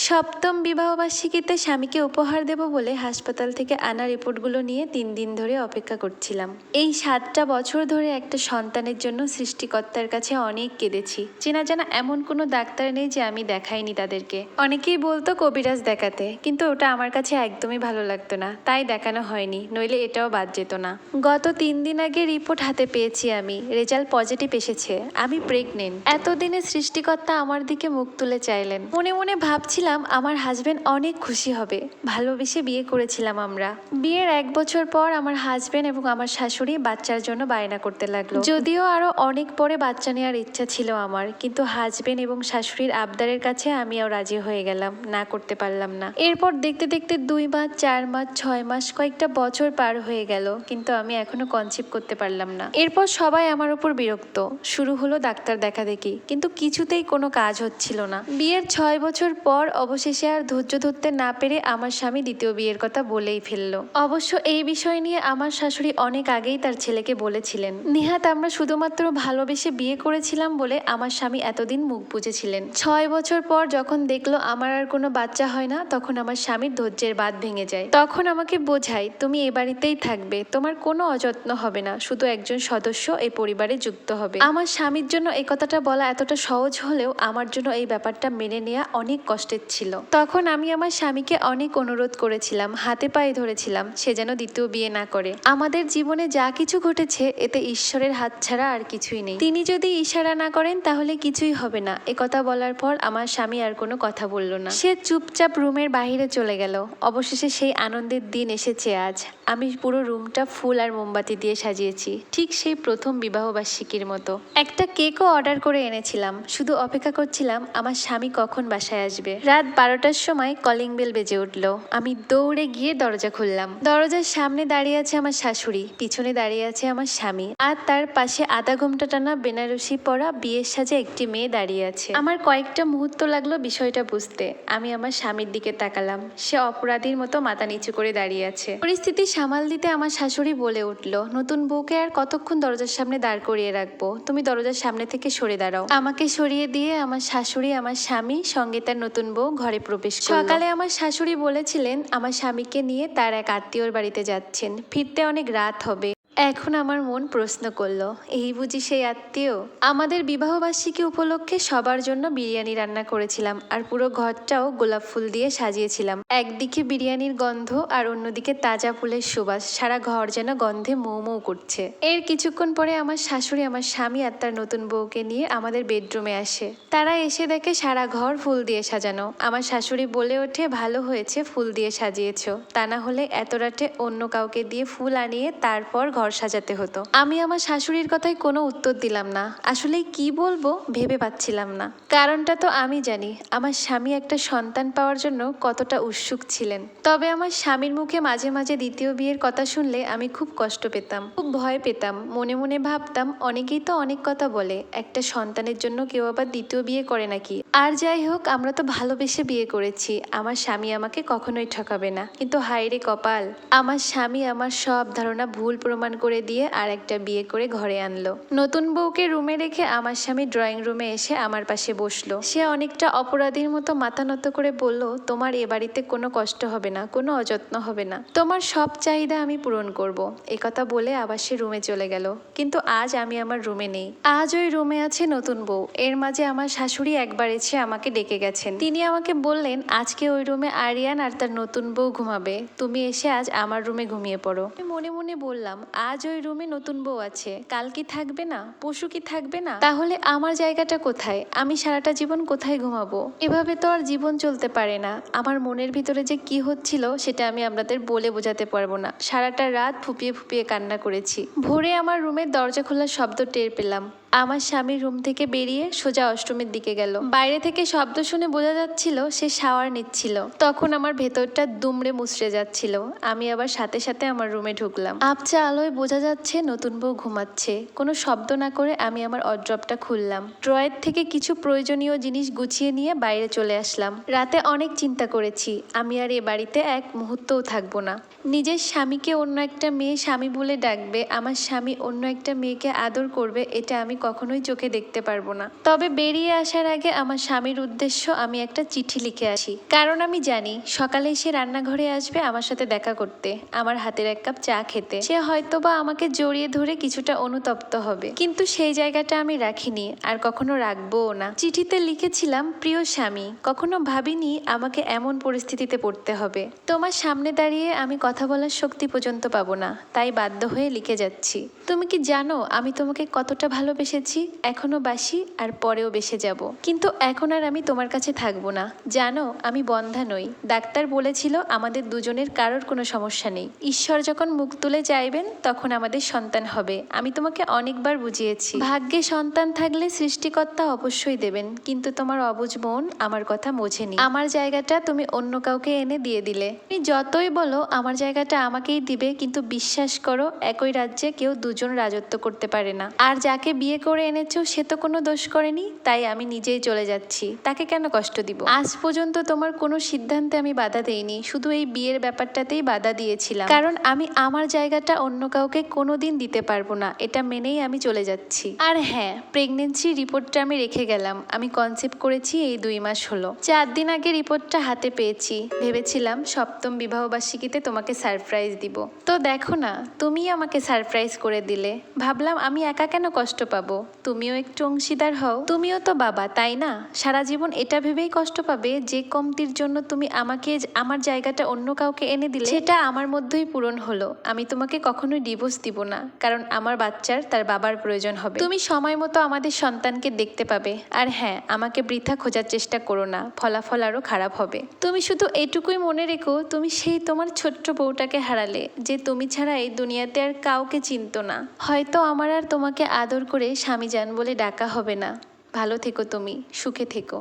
সপ্তম বিবাহবার্ষিকীতে স্বামীকে উপহার দেব বলে হাসপাতাল থেকে আনা রিপোর্টগুলো নিয়ে 3 দিন ধরে অপেক্ষা করছিলাম। এই 7টা বছর ধরে একটা সন্তানের জন্য সৃষ্টিকর্তার কাছে অনেক কেঁদেছি। চেনা জানা এমন কোনো ডাক্তার নেই যে আমি দেখাইনি তাদেরকে। অনেকেই বলতো কবিরাজ দেখাতে, কিন্তু ওটা আমার কাছে একদমই ভালো লাগতো না, তাই দেখানো হয়নি, নইলে এটাও বাদ যেত না। গত 3 দিন আগে রিপোর্ট হাতে পেয়েছি আমি, রেজাল্ট পজিটিভ এসেছে, আমি প্রেগনেন্ট। এতদিনে সৃষ্টিকর্তা আমার দিকে মুখ তুলে চাইলেন। মনে মনে ভাবছিলাম আমার হাজবেন্ড অনেক খুশি হবে। ভালোবেসে বিয়ে করেছিলাম আমরা। বিয়ের 1 বছর পর আমার হাজবেন্ড এবং আমার শাশুড়ি বাচ্চার জন্য বায়না করতে লাগলো। যদিও আরো অনেক পরে বাচ্চা নেওয়ার ইচ্ছা ছিল আমার, কিন্তু হাজবেন্ড এবং শাশুড়ির আবদারের কাছে আমিও রাজি হয়ে গেলাম, না করতে পারলাম না। এরপর দেখতে দেখতে 2 মাস, 4 মাস, 6 মাস, কয়েকটা বছর পার হয়ে গেল, কিন্তু আমি এখনো কনসিভ করতে পারলাম না। এরপর সবাই আমার উপর বিরক্ত, শুরু হলো ডাক্তার দেখাদেখি, কিন্তু কিছুতেই কোনো কাজ হচ্ছিল না। বিয়ের 6 বছর পর অবশেষে আর ধৈর্য ধরতে না পেরে আমার স্বামী দ্বিতীয় বিয়ের কথা বলেই ফেললো। অবশ্য এই বিষয় নিয়ে আমার শাশুড়ি অনেক আগেই তার ছেলেকে বলেছিলেন। নিহাত আমরা শুধুমাত্র ভালোবেসে বিয়ে করেছিলাম বলে আমার স্বামী এতদিন মুখ বুজেছিলেন। 6 বছর পর যখন দেখলো আমার আর কোনো বাচ্চা হয় না, তখন আমার স্বামীর ধৈর্যের বাঁধ ভেঙে যায়। তখন আমাকে বোঝায়, তুমি এ বাড়িতেই থাকবে, তোমার কোনো অযত্ন হবে না, শুধু একজন সদস্য এই পরিবারে যুক্ত হবে। আমার স্বামীর জন্য এই কথাটা বলা এতটা সহজ হলেও আমার জন্য এই ব্যাপারটা মেনে নেওয়া অনেক কষ্টের ছিল। তখন আমি আমার স্বামীকে অনেক অনুরোধ করেছিলাম, হাতে পায়ে ধরেছিলাম, সে যেন দ্বিতীয় বিয়ে না করে। আমাদের জীবনে যা কিছু ঘটেছে এতে ঈশ্বরের হাত ছাড়া আর কিছুই নেই। তিনি যদি ইশারা না করেন তাহলে কিছুই হবে না। একথা বলার পর আমার স্বামী আর কোনো কথা বলল না, সে চুপচাপ রুমের বাইরে চলে গেল। অবশেষে সেই আনন্দের দিন এসেছে আজ। আমি পুরো রুমটা ফুল আর মোমবাতি দিয়ে সাজিয়েছি, ঠিক সেই প্রথম বিবাহবার্ষিকীর মতো। একটা কেকও অর্ডার করে এনেছিলাম, শুধু অপেক্ষা করছিলাম আমার স্বামী কখন বাসায় আসবে। রাত 12টার সময় কলিং বেল বেজে উঠলো। আমি দৌড়ে গিয়ে দরজা খুললাম। দরজার সামনে দাঁড়িয়ে আছে আমার শাশুড়ি, পিছনে দাঁড়িয়ে আছে আমার স্বামী, আর তার পাশে আধা ঘোমটা টানা বেনারসি পরা বিয়ের সাজে একটি মেয়ে দাঁড়িয়ে আছে। আমার কয়েকটা মুহূর্ত লাগলো বিষয়টা বুঝতে। আমি আমার স্বামীর দিকে তাকালাম, সে অপরাধীর মতো মাথা নিচু করে দাঁড়িয়ে আছে। পরিস্থিতি সামাল দিতে আমার শাশুড়ি বলে উঠলো, নতুন বউকে আর কতক্ষণ দরজার সামনে দাঁড় করিয়ে রাখবো, তুমি দরজার সামনে থেকে সরে দাঁড়াও। আমাকে সরিয়ে দিয়ে আমার শাশুড়ি, আমার স্বামী, সঙ্গে তার নতুন বউ ঘরে প্রবেশ করলো। সকালে আমার শাশুড়ি বলেছিলেন আমার স্বামীকে নিয়ে তার এক আত্মীয়র বাড়িতে যাচ্ছেন, ফিরতে অনেক রাত হবে। এখন আমার মন প্রশ্ন করলো, এই বুঝি সেই আত্মীয়? আমাদের বিবাহবার্ষিকী উপলক্ষে সবার জন্য বিরিয়ানি রান্না করেছিলাম, আর পুরো ঘরটাও গোলাপ ফুল দিয়ে সাজিয়েছিলাম। একদিকে বিরিয়ানির গন্ধ আর অন্যদিকে তাজা ফুলের সুবাস, সারা ঘর যেন গন্ধে মৌ মৌ করছে। এর কিছুক্ষণ পরে আমার শাশুড়ি, আমার স্বামী আর তার নতুন বউকে নিয়ে আমাদের বেডরুমে আসে। তারা এসে দেখে সারা ঘর ফুল দিয়ে সাজানো। আমার শাশুড়ি বলে ওঠে, ভালো হয়েছে ফুল দিয়ে সাজিয়েছো, তা না হলে এত রাতে অন্য কাউকে দিয়ে ফুল আনিয়ে তারপর ঘর সাজাতে হতো। আমি আমার শাশুড়ির কথায় কোনো উত্তর দিলাম না। আসলে কি বলবো ভেবে পাচ্ছিলাম না। কারণটা তো আমি জানি, আমার স্বামী একটা সন্তান পাওয়ার জন্য কতটা উৎসুক ছিলেন। তবে আমার স্বামীর মুখে মাঝে মাঝে দ্বিতীয় বিয়ের কথা শুনলে আমি খুব কষ্ট পেতাম, খুব ভয় পেতাম। মনে মনে ভাবতাম, অনেকেই তো অনেক কথা বলে, একটা সন্তানের জন্য কেউ আবার দ্বিতীয় বিয়ে করে নাকি। আর যাই হোক, আমরা তো ভালোবেসে বিয়ে করেছি, আমার স্বামী আমাকে কখনোই ঠকাবে না। কিন্তু হায় রে কপাল, আমার স্বামী আমার সব ধারণা ভুল প্রমাণ করে দিয়ে আর একটা বিয়ে করে ঘরে আনলো। নতুন বউকে রুমে রেখে আমার স্বামী ড্রয়িং রুমে এসে আমার পাশে বসলো। সে অনেকটা অপরাধীর মতো মাথা নত করে বলল, তোমার এ বাড়িতে কোনো কষ্ট হবে না, কোনো অযত্ন হবে না, তোমার সব চাহিদা আমি পূরণ করব। একথা বলে আবার সে রুমে চলে গেল। কিন্তু আজ আমি আমার রুমে নেই, আজ ওই রুমে আছে নতুন বউ। এর মাঝে আমার শাশুড়ি একবার এসে আমাকে ডেকে গেছেন। তিনি আমাকে বললেন, আজকে ওই রুমে আরিয়ান আর তার নতুন বউ ঘুমাবে, তুমি এসে আজ আমার রুমে ঘুমিয়ে পড়ো। আমি মনে মনে বললাম, আজ ওই রুমে নতুন বউ আছে, কাল কি থাকবে না, পরশু কি থাকবে না, তাহলে আমার জায়গাটা কোথায়? আমি সারাটা জীবন কোথায় ঘুমাবো? এভাবে তো আর জীবন চলতে পারে না। আমার মনের ভিতরে যে কি হচ্ছিল সেটা আমি আপনাদের বলে বোঝাতে পারবো না। সারাটা রাত ফুপিয়ে ফুপিয়ে কান্না করেছি। ভোরে আমার রুমের দরজা খোলার শব্দ টের পেলাম। আমার স্বামী রুম থেকে বেরিয়ে সোজা অষ্টমীর দিকে গেল। বাইরে থেকে শব্দ শুনে বোঝা যাচ্ছিল সে শাওয়ার নিচ্ছিল। তখন আমার ভেতরটা দুমড়ে মুচড়ে যাচ্ছিল। আমি আবার সাথে সাথে আমার রুমে ঢুকলাম। আবছা আলোয় বোঝা যাচ্ছে নতুন বউ ঘুমাচ্ছে। কোনো শব্দ না করে আমি আমার অড্রপটা খুললাম। ড্রয়ার থেকে কিছু প্রয়োজনীয় জিনিস গুছিয়ে নিয়ে বাইরে চলে আসলাম। রাতে অনেক চিন্তা করেছি, আমি আর এ বাড়িতে এক মুহূর্তও থাকবো না। নিজের স্বামীকে অন্য একটা মেয়ে স্বামী বলে ডাকবে, আমার স্বামী অন্য একটা মেয়েকে আদর করবে, এটা আমি কখনোই চোখে দেখতে পারবো না। তবে বেরিয়ে আসার আগে আমার স্বামীর উদ্দেশ্য আমি একটা চিঠি লিখে আসি, কারণ আমি জানি সকালে সে রান্নাঘরে আসবে আমার সাথে দেখা করতে, আমার হাতের এক কাপ চা খেতে। সে হয়তোবা আমাকে জড়িয়ে ধরে কিছুটা অনুতপ্ত হবে, কিন্তু সেই জায়গাটা আমি রাখিনি আর কখনো রাখবোও না। চিঠিতে লিখেছিলাম, প্রিয় স্বামী, কখনো ভাবিনি আমাকে এমন পরিস্থিতিতে পড়তে হবে। তোমার সামনে দাঁড়িয়ে আমি কথা বলার শক্তি পর্যন্ত পাবো না, তাই বাধ্য হয়ে লিখে যাচ্ছি। তুমি কি জানো আমি তোমাকে কতটা ভালোবেসেছি, এখনো বাসি আর পরেও বেসে যাব। কিন্তু এখন আর আমি তোমার কাছে থাকবো না। জানো আমি বন্ধা নই, ডাক্তার বলেছিল আমাদের দুজনের কারোর কোনো সমস্যা নেই। ঈশ্বর যখন মুখ তুলে চাইবেন তখন আমাদের সন্তান হবে। আমি তোমাকে অনেকবার বুঝিয়েছি, ভাগ্যে সন্তান থাকলে সৃষ্টিকর্তা অবশ্যই দেবেন, কিন্তু তোমার অবুঝ মন আমার কথা বোঝেনি। আমার জায়গাটা তুমি অন্য কাউকে এনে দিয়ে দিলে। তুমি যতই বলো আমার জায়গাটা আমাকেই দিবে, কিন্তু বিশ্বাস করো একই রাজ্যে কেউ দুজন রাজত্ব করতে পারে না। আর যাকে বিয়ে করে এনেছো সে তো কোনো দোষ করেনি, তাই আমি নিজেই চলে যাচ্ছি। তাকে কেন কষ্ট দিব? আজ পর্যন্ত তোমার কোনো সিদ্ধান্তে আমি বাধা দেইনি, শুধু এই বিয়ের ব্যাপারটাতেই বাধা দিয়েছিলাম, কারণ আমি আমার জায়গাটা অন্য কাউকে কোনোদিন দিতে পারবো না, এটা মেনেই আমি চলে যাচ্ছি। আর হ্যাঁ, প্রেগনেন্সি রিপোর্টটা আমি রেখে গেলাম। আমি কনসেপ্ট করেছি এই 2 মাস হলো। 4 দিন আগে রিপোর্টটা হাতে পেয়েছি। ভেবেছিলাম সপ্তম বিবাহবার্ষিকীতে তোমাকে সারপ্রাইজ দিব, তো দেখো না তুমিই আমাকে সারপ্রাইজ করে দিলে। ভাবলাম আমি একা কেন কষ্ট পাবো, তুমিও একটু অংশীদার হও। তুমিও তো বাবা, তাই না? সারা জীবন এটা ভেবেই কষ্ট পাবে যে কমতির জন্য তুমি আমাকে আমার জায়গাটা অন্য কাউকে এনে দিলে। সেটা আমার মধ্যেই পূরণ হলো। আমি তোমাকে কখনোই ডিভোর্স দিব না, কারণ আমার বাচ্চার তার বাবার প্রয়োজন হবে। তুমি সময় মতো আমাদের সন্তানকে দেখতে পাবে। আর হ্যাঁ, আমাকে বৃথা খোঁজার চেষ্টা করো না, ফলাফল আরো খারাপ হবে। তুমি শুধু এটুকুই মনে রেখো, তুমি সেই তোমার ছোট্ট বউটাকে হারালে, যে তুমি ছাড়া এই দুনিয়াতে আর কাউকে চিনতো না। হয়তো আমার আর তোমাকে আদর করে স্বামীজান বলে ডাকা হবে না। ভালো থেকো, তুমি সুখে থেকো।